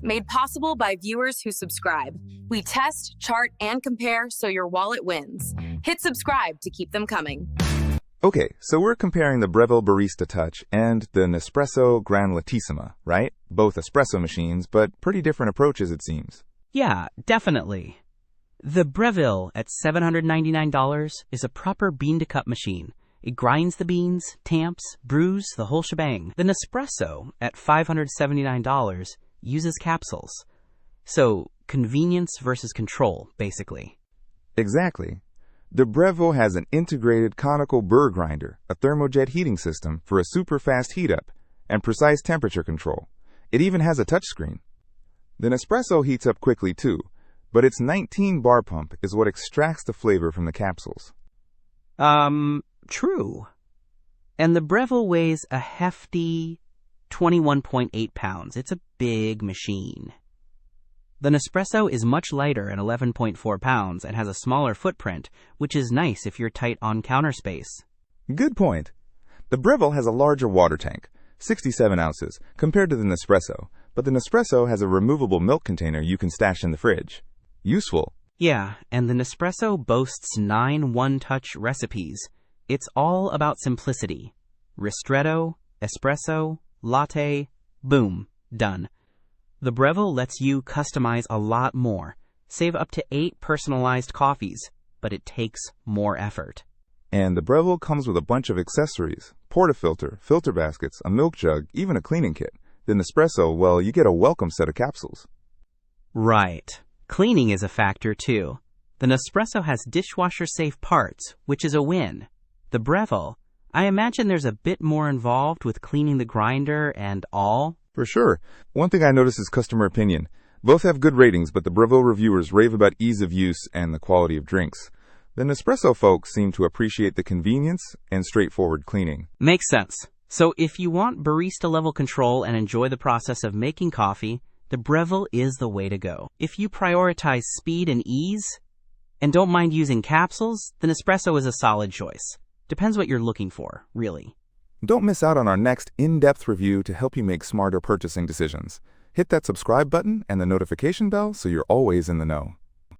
Made possible by viewers who subscribe. We test, chart, and compare so your wallet wins. Hit subscribe to keep them coming. Okay, so we're comparing the Breville Barista Touch and the Nespresso Lattissima, right? Both espresso machines, but pretty different approaches, it seems. Yeah, definitely. The Breville at $799 is a proper bean-to-cup machine. It grinds the beans, tamps, brews, the whole shebang. The Nespresso at $579 uses capsules. So, convenience versus control, basically. Exactly. The Breville has an integrated conical burr grinder, a thermojet heating system for a super fast heat up, and precise temperature control. It even has a touchscreen. The Nespresso heats up quickly too, but its 19 bar pump is what extracts the flavor from the capsules. True. And the Breville weighs a hefty 21.8 pounds. It's a big machine. The Nespresso is much lighter at 11.4 pounds and has a smaller footprint, which is nice if you're tight on counter space. Good point. The Breville has a larger water tank, 67 ounces, compared to the Nespresso, but the Nespresso has a removable milk container you can stash in the fridge. Useful. Yeah, and the Nespresso boasts 9 one-touch recipes. It's all about simplicity. Ristretto, espresso, latte, boom, done. The Breville lets you customize a lot more. Save up to 8 personalized coffees, but it takes more effort. And the Breville comes with a bunch of accessories. Portafilter, filter baskets, a milk jug, even a cleaning kit. The Nespresso, well, you get a welcome set of capsules. Right. Cleaning is a factor, too. The Nespresso has dishwasher-safe parts, which is a win. The Breville, I imagine there's a bit more involved with cleaning the grinder and all. For sure. One thing I notice is customer opinion. Both have good ratings, but the Breville reviewers rave about ease of use and the quality of drinks. The Nespresso folks seem to appreciate the convenience and straightforward cleaning. Makes sense. So if you want barista-level control and enjoy the process of making coffee, the Breville is the way to go. If you prioritize speed and ease and don't mind using capsules, the Nespresso is a solid choice. Depends what you're looking for, really. Don't miss out on our next in-depth review to help you make smarter purchasing decisions. Hit that subscribe button and the notification bell so you're always in the know.